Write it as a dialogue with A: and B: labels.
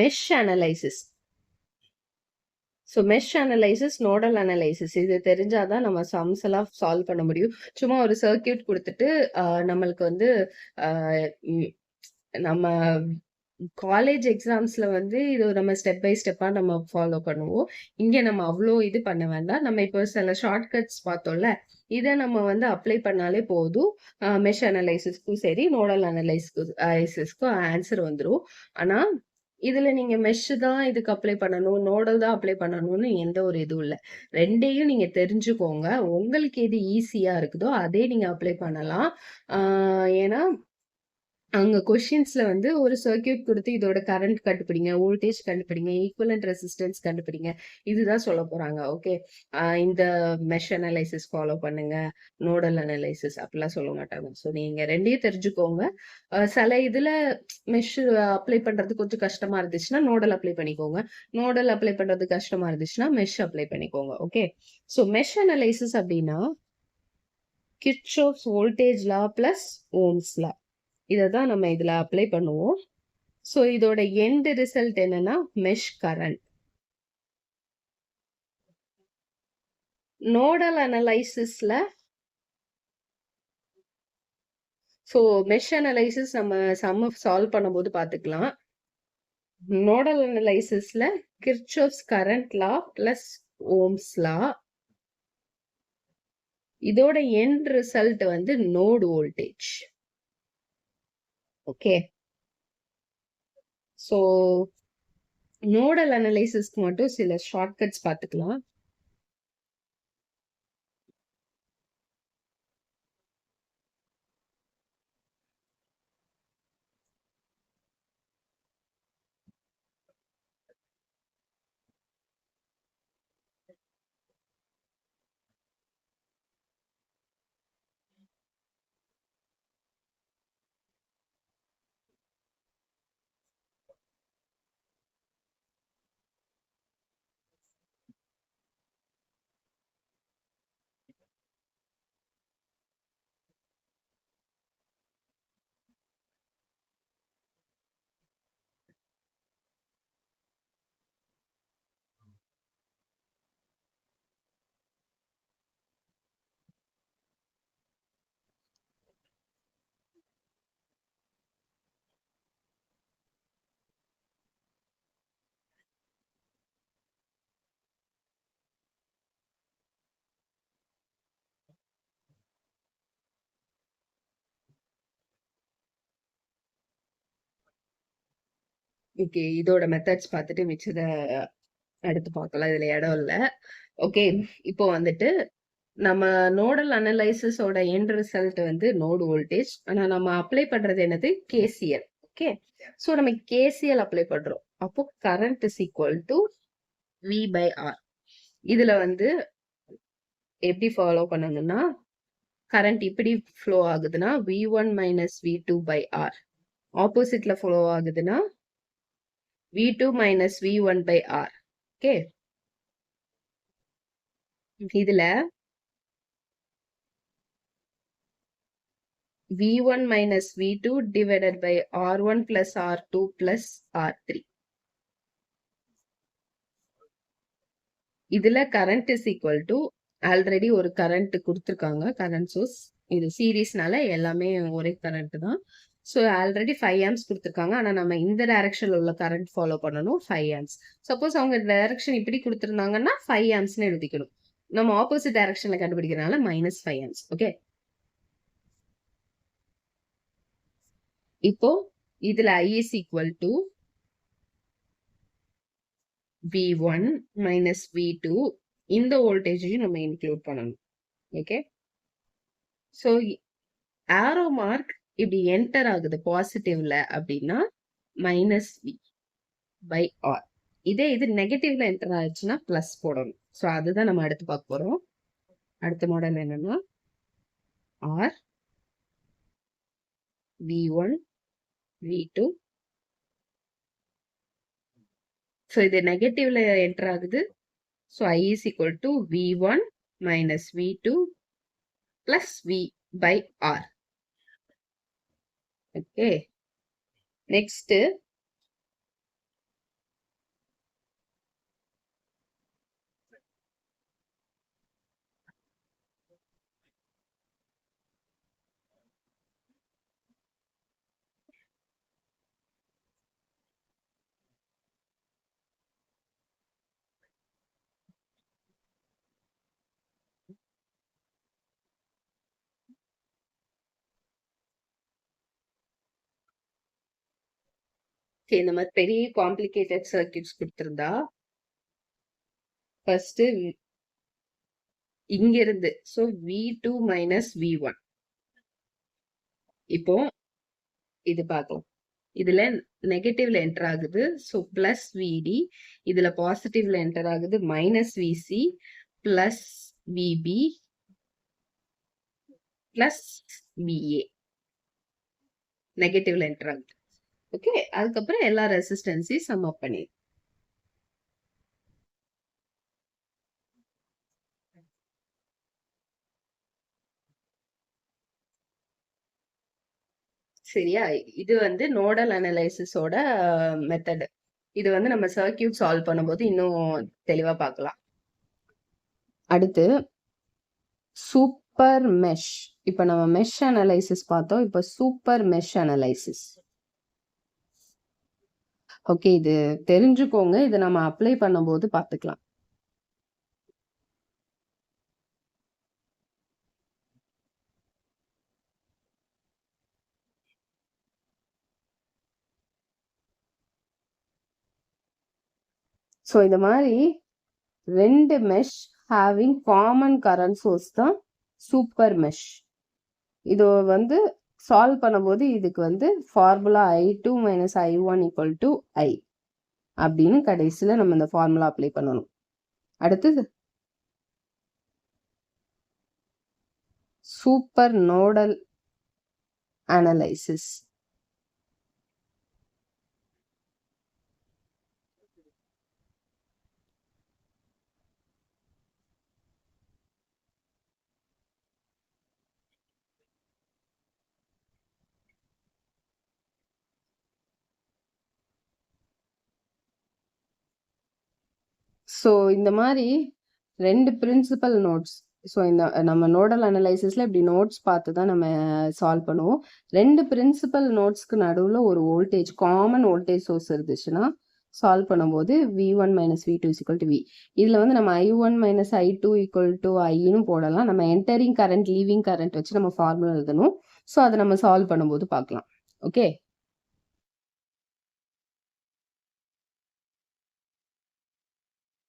A: Mesh analysis. So mesh analysis, nodal analysis இது தெரிஞ்சாதான் நம்ம சம்ஸ் எல்லாம் சால்வ் பண்ண முடியும். சும்மா ஒரு சர்க்கியூட் கொடுத்துட்டு நம்மளுக்கு வந்து நம்ம காலேஜ் எக்ஸாம்ஸ்ல வந்து இது நம்ம ஸ்டெப் பை ஸ்டெப்பா நம்ம ஃபாலோ பண்ணுவோம். இங்க நம்ம அவ்வளோ இது பண்ண வேண்டாம். நம்ம இப்போ சில ஷார்ட்கட்ஸ் பார்த்தோம்ல, இதை நம்ம வந்து அப்ளை பண்ணாலே போதும். மெஷ் அனலைசிஸ்க்கும் சரி, நோடல் அனலைசிஸ்க்கும் ஆன்சர் வந்துடும். ஆனா இதுல நீங்க மெஷ் தான் இதுக்கு அப்ளை பண்ணணும், நோடல் தான் அப்ளை பண்ணணும்னு எந்த ஒரு இதுவும் இல்ல. ரெண்டையும் நீங்க தெரிஞ்சுக்கோங்க. உங்களுக்கு எது ஈஸியா இருக்குதோ அதே நீங்க அப்ளை பண்ணலாம். ஏன்னா அங்க கொஸ்டின்ஸ்ல வந்து ஒரு சர்க்கியூட் கொடுத்து இதோட கரண்ட் கண்டுபிடிங்க, வோல்டேஜ் கண்டுபிடிங்க, ஈக்குவலன்ட் ரெசிஸ்டன்ஸ் கண்டுபிடிங்க, இதுதான் சொல்ல போறாங்க. ஓகே, இந்த மெஷ் அனலைசிஸ் ஃபாலோ பண்ணுங்க, நோடல் அனலைசிஸ் அப்படிலாம் சொல்ல மாட்டாங்க. ஸோ நீங்க ரெண்டையும் தெரிஞ்சுக்கோங்க. சில இதுல மெஷ் அப்ளை பண்றது கொஞ்சம் கஷ்டமா இருந்துச்சுன்னா நோடல் அப்ளை பண்ணிக்கோங்க. நோடல் அப்ளை பண்றது கஷ்டமா இருந்துச்சுன்னா மெஷ் அப்ளை பண்ணிக்கோங்க. ஓகே, ஸோ மெஷ் அனலைசிஸ் அப்படின்னா Kirchhoff's voltage law plus Ohm's law, இதை தான் நம்ம இதில் அப்ளை பண்ணுவோம். ஸோ இதோட எண்ட் ரிசல்ட் என்னன்னா மெஷ் கரண்ட். நோடல் அனலைசிஸ்ல ஸோ மெஷ் அனலைசிஸ் நம்ம சம் சால்வ் பண்ணும்போது பார்த்துக்கலாம். நோடல் அனலைசிஸ்ல Kirchhoff's current law plus Ohm's law, இதோட எண்ட் ரிசல்ட் வந்து node voltage. Okay, so nodal அனலைசிஸ்க்கு மட்டும் சில ஷார்ட்கட்ஸ் பார்த்துக்கலாம். ஓகே, இதோட மெத்தட்ஸ் பார்த்துட்டு மிச்சத அடுத்து பார்க்கலாம், இதுல இடம் இல்லை. ஓகே, இப்போ வந்துட்டு நம்ம நோடல் அனலைசிஸோட எண்ட் ரிசல்ட் வந்து நோடு வோல்டேஜ். ஆனா நம்ம அப்ளை பண்றது என்னது கேசிஎல். ஓகே, ஸோ நம்ம கேசிஎல் அப்ளை பண்றோம். அப்போ current is equal to V by R. இதுல வந்து எப்படி ஃபாலோ பண்ணணும்னா, கரண்ட் இப்படி ஃப்ளோ ஆகுதுன்னா V one minus V two by R. ஆப்போசிட்ல ஃப்ளோ ஆகுதுன்னா V2 minus V1 by R. Okay. இதுல V1 minus V2 divided by R1 plus R2 plus R3. இதுல current is equal to already ஒரு current கொடுத்துருக்காங்க, current source. இது சீரீஸ்னால எல்லாமே ஒரே current தான். ஸோ ஆல்ரெடி 5 ஆம்ஸ் கொடுத்துருக்காங்க. ஆனால் நம்ம இந்த டைரக்ஷன்ல உள்ள கரண்ட் ஃபாலோ பண்ணணும், 5 ஆம்ஸ். சப்போஸ் அவங்க டைரக்ஷன் இப்படி கொடுத்துருந்தாங்கன்னா 5 ஆம்ஸ்னு எழுதிக்கணும். நம்ம ஆப்போசிட் டைரக்ஷன்ல கண்டுபிடிக்கிறனால -5 ஆம்ஸ். ஓகே, இப்போ இதுல I is equal to V1 minus V2. இந்த வோல்டேஜையும் நம்ம இன்க்ளூட் பண்ணணும். ஓகே, ஸோ ஆரோ மார்க் இப்படி என்டர் ஆகுது பாசிட்டிவ்ல அப்படின்னா -V by R. இதே இது நெகட்டிவ்ல என்டர் ஆயிடுச்சுன்னா பிளஸ் போடணும். ஸோ அதுதான் நம்ம அடுத்து பார்க்க போறோம். அடுத்த மாடல் என்னன்னா R V1 V2. ஸோ இது நெகட்டிவ்ல என்டர் ஆகுது. So I is equal to V1 minus V2 plus V by R. Okay, next okay. இந்த மாதிரி பெரிய காம்ப்ளிகேட்டட் சர்க்யூட்ஸ் கொடுத்திருந்தா ஃபர்ஸ்ட் இங்க இருந்து ஸோ V2 மைனஸ் V1 இப்போ இது பார்க்கலாம். இதுல நெகட்டிவ்ல என்டர் ஆகுது ஸோ பிளஸ் VD, இதுல பாசிட்டிவ்ல என்டர் ஆகுது minus VC plus VB plus VA நெகட்டிவ்ல என்டர் ஆகுது. ஓகே, அதுக்கப்புறம் எல்லா ரெசிஸ்டன்ஸையும் சம் அப் பண்ணி சரியா. இது வந்து நோடல் அனலைசிஸோட மெத்தட். இது வந்து நம்ம சர்க்யூட் சால்வ் பண்ணும்போது இன்னும் தெளிவா பார்க்கலாம். அடுத்து சூப்பர் மெஷ். இப்ப நம்ம மெஷ் அனலைசிஸ் பார்த்தோம். இப்ப சூப்பர் மெஷ் அனலைசிஸ். ஓகே, இது தெரிஞ்சுக்கோங்க. இதை நம்ம அப்ளை பண்ணும்போது பார்த்துக்கலாம். ஸோ இந்த மாதிரி 2 mesh having common current source தான் சூப்பர் மெஷ். இது வந்து சால்வ் பண்ணும்போது இதுக்கு வந்து formula I2 minus I1 equal to I அப்படின்னு கடைசியில் நம்ம இந்த ஃபார்முலா அப்ளை பண்ணணும். அடுத்தது சூப்பர் நோடல் அனலைசிஸ். ஸோ இந்த மாதிரி 2 பிரின்சிபல் நோட்ஸ். ஸோ இந்த நம்ம நோடல் அனலைசிஸில் இப்படி நோட்ஸ் பார்த்து தான் நம்ம சால்வ் பண்ணுவோம். 2 பிரின்சிபல் நோட்ஸ்க்கு நடுவில் ஒரு வோல்டேஜ், காமன் வோல்டேஜ் சோர்ஸ் இருந்துச்சுன்னா சால்வ் பண்ணும்போது V1 minus V2 equal to V. இதில் வந்து நம்ம I1 minus I2 equal to Iன்னு போடலாம். நம்ம என்டரிங் கரண்ட் லீவிங் கரண்ட் வச்சு நம்ம ஃபார்முலா எழுதணும். ஸோ அதை நம்ம சால்வ் பண்ணும்போது பார்க்கலாம். ஓகே.